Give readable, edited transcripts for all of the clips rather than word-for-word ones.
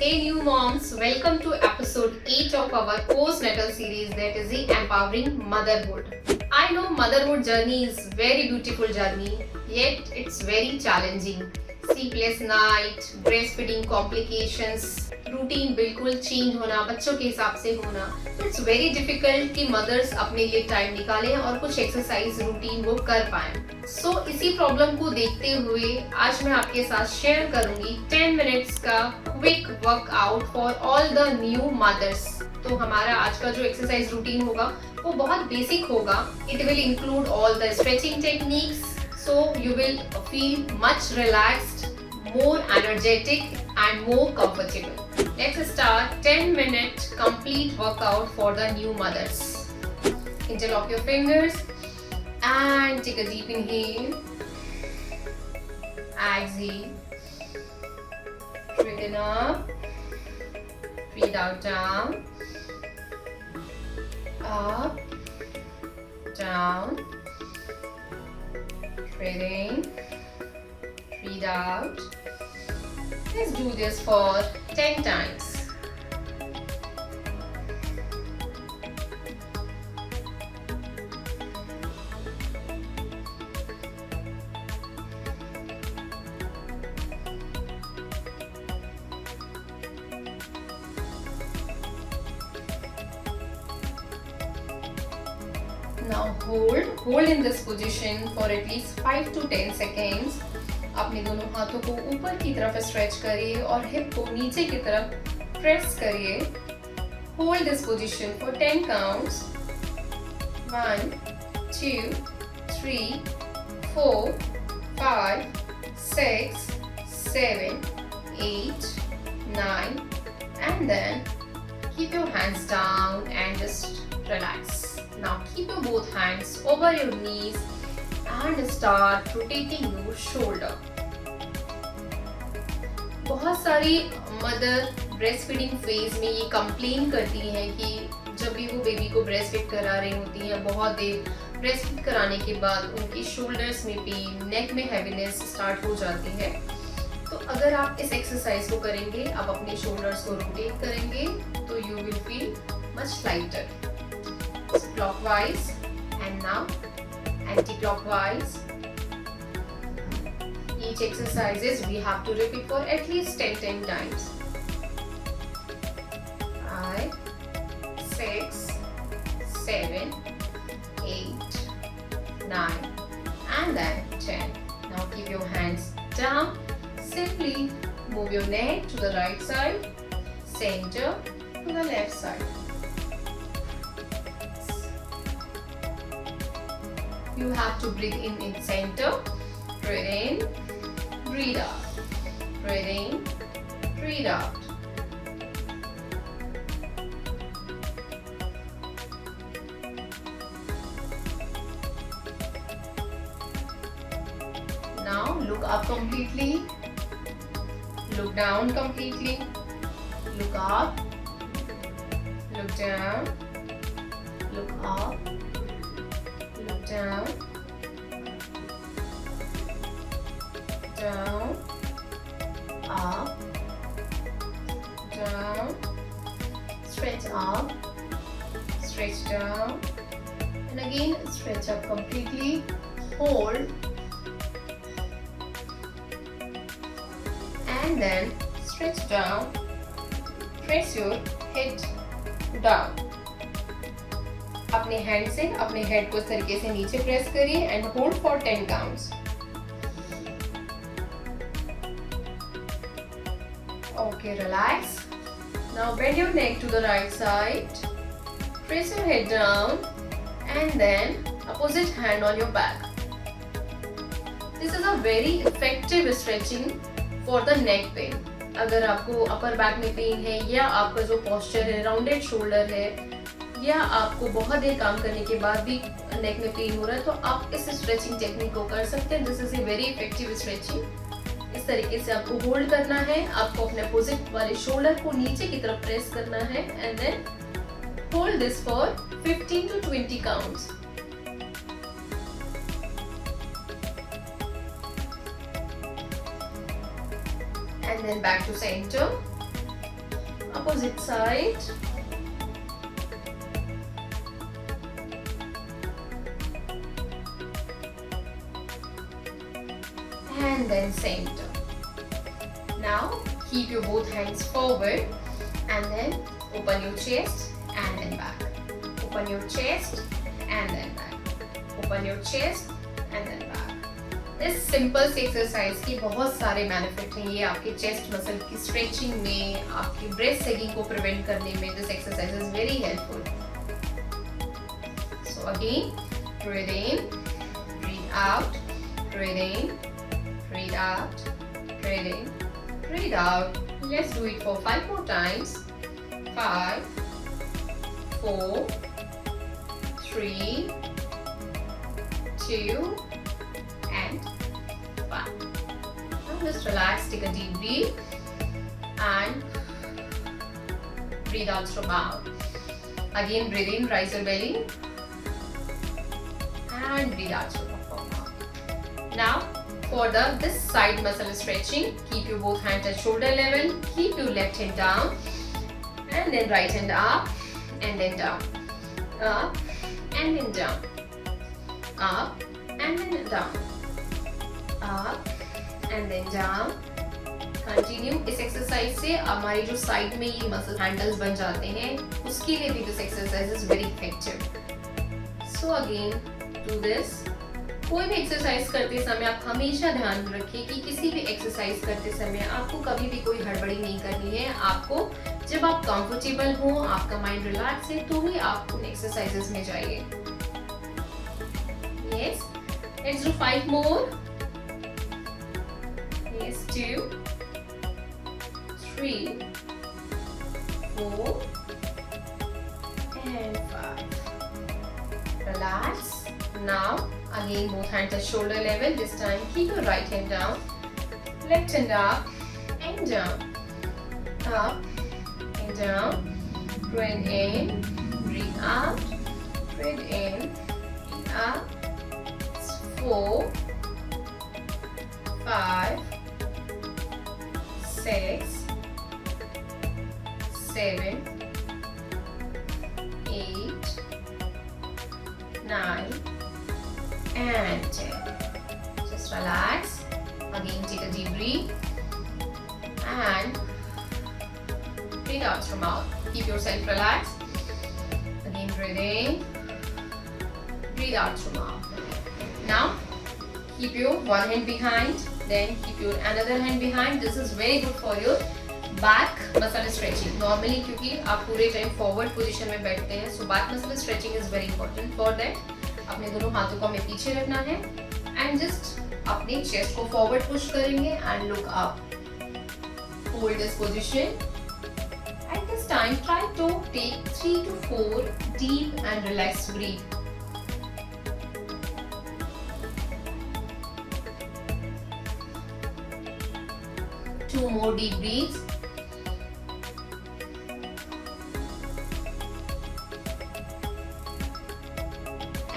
Hey new moms, welcome to episode 8 of our postnatal series that is the empowering motherhood. I know motherhood journey is very beautiful journey, yet it's very challenging. Sleepless night, breastfeeding complications, routine बिल्कुल change होना, बच्चों के हिसाब से होना, तो it's very difficult कि mother's अपने लिए टाइम निकालें और कुछ एक्सरसाइज रूटीन वो कर पाएं। सो इसी प्रॉब्लम को देखते हुए आज मैं आपके साथ शेयर करूंगी 10 मिनट्स का quick workout for all the new mothers. तो हमारा आज का जो एक्सरसाइज रूटीन होगा वो बहुत बेसिक होगा। It will include all the stretching techniques, so you will feel much relaxed, more energetic and more comfortable. Let's start 10-minute complete workout for the new mothers. Interlock your fingers and take a deep inhale. Exhale. Straighten up. Breathe out down. Up. Down. Breathe in, breathe out. Let's do this for 10 times. Now hold in this position for at least 5 to 10 seconds. अपने दोनों हाथों को ऊपर की तरफ stretch करिए और hip को नीचे की तरफ प्रेस करिए. Hold this position for 10 counts. 1, 2, 3, 4, 5, 6, 7, 8, 9 and then keep your hands down and just relax. Now keep your both hands over your knees and start rotating your shoulder. बहुत सारी मदर ब्रेस्ट फीडिंग फेज में ये complain करती हैं कि जब भी वो बेबी को ब्रेस्ट फीड करा रही होती हैं, बहुत देर ब्रेस्ट फीड कराने के बाद उनके शोल्डर्स में पेन, नेक में हैवीनेस स्टार्ट हो जाती है. तो अगर आप इस एक्सरसाइज को करेंगे, आप अपने शोल्डर्स को रोटेट करेंगे तो you will feel much lighter. Clockwise and now anti-clockwise. Each exercises we have to repeat for at least 10 times. 5, 6, 7, 8, 9 and then 10. Now keep your hands down. Simply move your neck to the right side, center to the left side. You have to breathe in center. Breathe in, breathe out. Breathe in, breathe out. Now look up completely. Look down completely. Look up. Look down. Look up. Look down, down, up, down, stretch up, stretch down, and again stretch up completely, hold, and then stretch down, press your head down. अपने hand से अपने head को इस तरीके से नीचे press करिए and hold for 10 counts. Okay, relax. Now bend your neck to the right side, press your head down and then opposite hand on your back. This is a very effective stretching for the neck pain. अगर आपको upper back में pen है या आपका जो posture है, rounded shoulder है, या आपको बहुत देर काम करने के बाद भी नेक में पेन हो रहा है, तो आप इस स्ट्रेचिंग टेक्निक को कर सकते हैं. This is a very effective stretching. इस तरीके से आपको होल्ड करना है, आपको अपने अपोजिट वाले शोल्डर को नीचे की तरफ प्रेस करना है and then hold this for 15 to 20 counts. and then back to center. opposite side. And then center. Now keep your both hands forward and then open your chest and then back. Open your chest and then back. Open your chest and then back. इस simple से exercise की बहुत सारे benefit हैं। ये आपके chest muscle की stretching में, आपकी ब्रेस्ट सैगिंग को प्रिवेंट करने में this exercise is very helpful. So again breathe in, breathe out, breathe in, breathe out, breathe in, breathe out. Let's do it for 5 more times. 5, 4, 3, 2, and 1. Now just relax, take a deep breath and breathe out through mouth. Again breathe in, rise your belly and breathe out through mouth. Now for this side muscle stretching, keep your both hands at shoulder level, keep your left hand down and then right hand up and then down, up and then down, up and then down, up and then down. Continue. इस exercise से हमारी जो side में ये muscle handles बन जाते हैं, उसके लिए भी this exercise is very effective. So again do this. कोई भी एक्सरसाइज करते समय आप हमेशा ध्यान रखिए कि किसी भी एक्सरसाइज करते समय आपको कभी भी कोई हड़बड़ी नहीं करनी है। आपको जब आप कंफर्टेबल हो, आपका माइंड रिलैक्स है, तो ही आप उन एक्सरसाइजेस में जाइए। Yes, let's do 5 more. Yes, 2, 3, 4 and 5. Relax. Now again both hands at shoulder level. This time keep your right hand down, left hand up and down, up and down. Breathe in, breathe out, breathe in, breathe out. 4, 5, 6, 7, 8, 9 and 10. Just relax. Again take a deep breath and breathe out through mouth. Keep yourself relaxed. Again breathe in, breathe out through mouth. Now keep your one hand behind, then keep your another hand behind. This is very good for your back muscle stretching. Normally क्योंकि आप पूरे time forward position में बैठते हैं, so back muscle stretching is very important. For that अपने दोनों हाथों को हमें पीछे रखना है एंड जस्ट अपने चेस्ट को फॉरवर्ड पुश करेंगे and look up. Hold this position. At this time try to take 3 to 4 deep and relaxed breath. Two more deep breaths.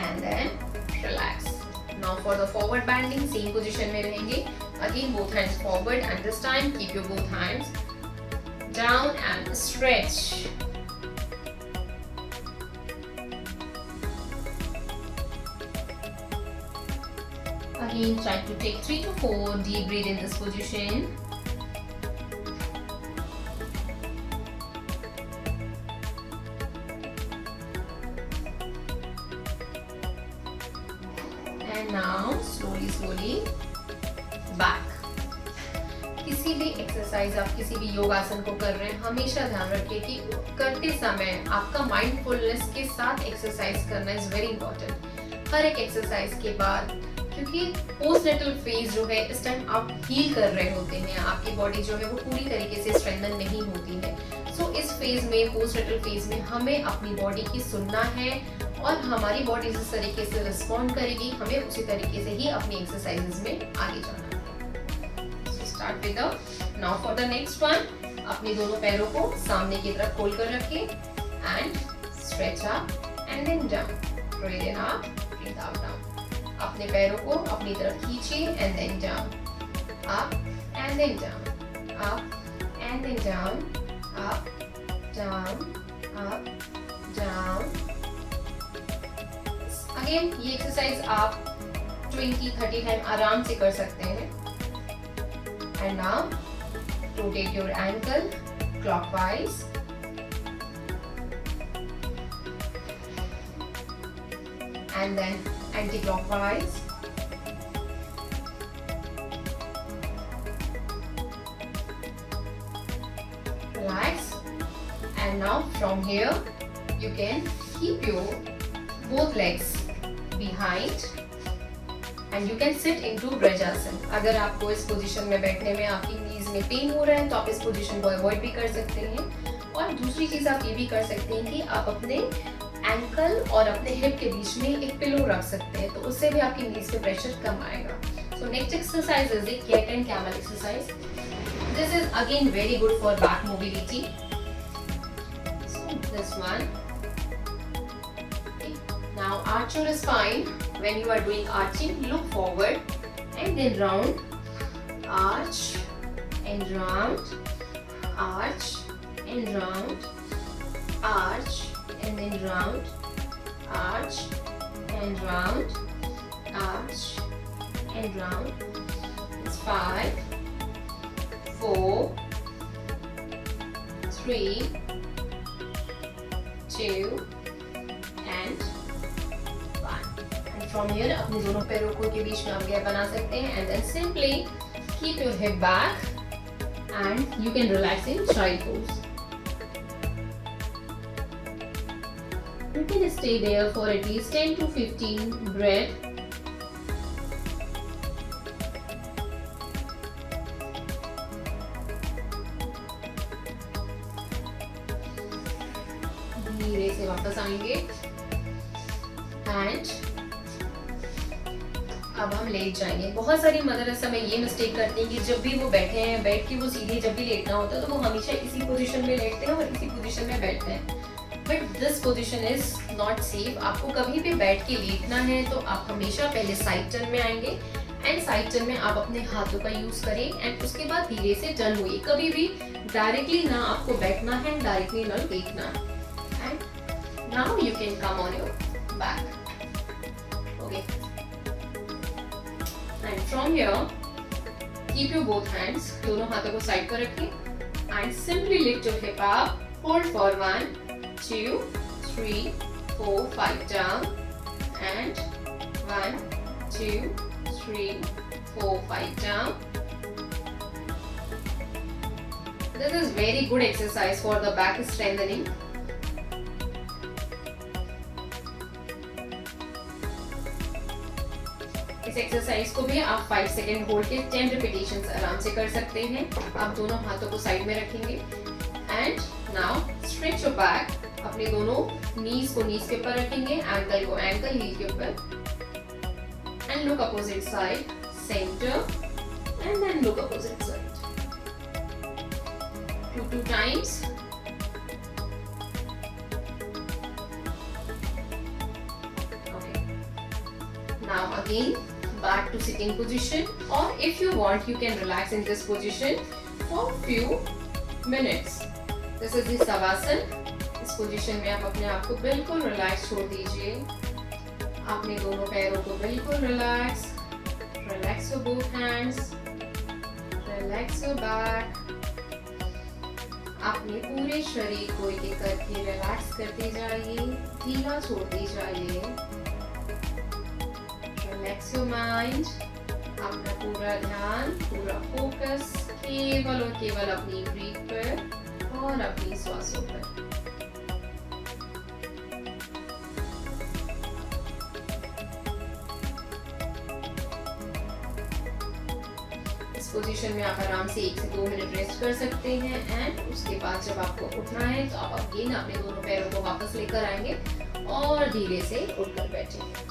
And then relax. Now for the forward bending, same position में रहेंगे. Again both hands forward and this time keep your both hands down and stretch. Again try to take 3 to 4 deep breath in this position. And now slowly back. किसी भी exercise आप किसी भी योगासन को कर रहे हैं, हमेशा ध्यान रखिए कि करते समय आपका माइंडफुलनेस के साथ एक्सरसाइज करना इज वेरी इंपॉर्टेंट। हर एक एक्सरसाइज के बाद, क्योंकि पोस्टनेटल फेज जो है इस टाइम आप हील कर रहे होते हैं, आपकी बॉडी जो है वो पूरी तरीके से स्ट्रेंथन नहीं होती है। सो इस फेज में, पोस्टनेटल फेज में हमें अपनी बॉडी की सुनना है और हमारी बॉडी जिस तरीके से रिस्पॉन्ड करेगी, हमें उसी तरीके से ही अपनी एक्सरसाइजेस में आगे जाना है। So start with the now for the next one. अपने दोनों पैरों को सामने की तरफ खोल कर रखें and stretch up and then down. Breathe in up, breathe out down. अपने पैरों को अपनी तरफ खींचिए and then down, up and then down, up and then down, up down, up, down. Again ये एक्सरसाइज आप 20-30 टाइम आराम से कर सकते हैं. And now rotate your ankle clockwise. And then anti-clockwise. Relax. And now from here you can keep your both legs behind and you can sit into Vrajasana. अगर आपको इस पोजीशन में बैठने में आपकी नीज में पेन हो रहा है तो आप इस पोजीशन को अवॉइड भी कर सकते हैं. और दूसरी चीज आप ये भी कर सकते हैं कि आप अपने एंकल और अपने हिप के बीच में एक पिलो रख सकते हैं, तो उससे भी आपकी नीज पे प्रेशर कम आएगा. So next exercise is the cat and camel exercise. This is again very good for back mobility. So this one. Now arch your spine. When you are doing arching, look forward and then round, arch and round, arch and round, arch and then round, arch and round, arch and round. It's 5, 4, 3, 2 and from here अपने दोनों पैरों को के बीच में आप gap बना सकते हैं and then simply keep your hip back and you can relax in child pose. You can stay there for at least 10 to 15 breath. धीरे से वापस आएंगे and अब हम लेट जाएंगे. बहुत सारी मदर इस समय ये मिस्टेक करती हैं कि जब भी वो बैठे हैं बैठ के वो सीधे जब भी लेटना होता है तो वो हमेशा इसी पोजीशन में लेटते हैं और इसी पोजीशन में बैठते हैं. But this position is not safe. आपको कभी भी बैठ के लेटना है तो आप हमेशा पहले साइड टर्न में आएंगे एंड साइड टर्न में आप अपने हाथों का यूज करें एंड उसके बाद धीरे से टर्न हुई. कभी भी डायरेक्टली ना आपको बैठना है, डायरेक्टली ना लेटना है. And now you can come on your back. Okay. And from here, keep your both hands. दोनों हाथों को साइड पर रखें and simply lift your hip up. Hold for 1, 2, 3, 4, 5 down and 1, 2, 3, 4, 5 down. This is very good exercise for the back strengthening. इस exercise को भी आप 5 second hold के 10 रिपीटेशंस आराम से कर सकते हैं. आप दोनों हाथों को साइड में रखेंगे and now stretch your back. अपने दोनों नीज को नीज के ऊपर रखेंगे, एंकल को एंकल हील के ऊपर and look opposite side, centre and then look opposite side. 2 times. Okay. Now again back to sitting position, or if you want you can relax in this position for few minutes. This is the Savasana. इस position में आप अपने आप को बिल्कुल relax छोड़ दीजिए. अपने दोनों पैरों को बिल्कुल relax. Relax your both hands. Relax your back. अपने पूरे शरीर को एक एक करके रिलैक्स करते जाइए, ढीला छोड़ते जाइए. Relax your mind. अपना पूरा ध्यान, पूरा फोकस केवल और केवल अपनी ब्रीथ पर और अपनी श्वासों पर. इस पोजीशन में आप आराम से 1 से 2 मिनट रेस्ट कर सकते हैं एंड उसके बाद जब आपको उठना है तो आप अगेन अपने दोनों पैरों को वापस लेकर आएंगे और धीरे से उठकर बैठेंगे.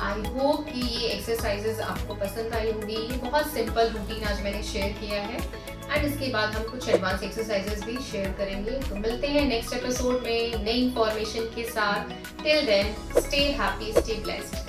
आई होप कि ये एक्सरसाइजेस आपको पसंद आई होगी. ये बहुत सिंपल रूटीन आज मैंने शेयर किया है एंड इसके बाद हम कुछ एडवांस एक्सरसाइजेस भी शेयर करेंगे. तो मिलते हैं नेक्स्ट एपिसोड में नई इंफॉर्मेशन के साथ. Till then stay happy, stay blessed.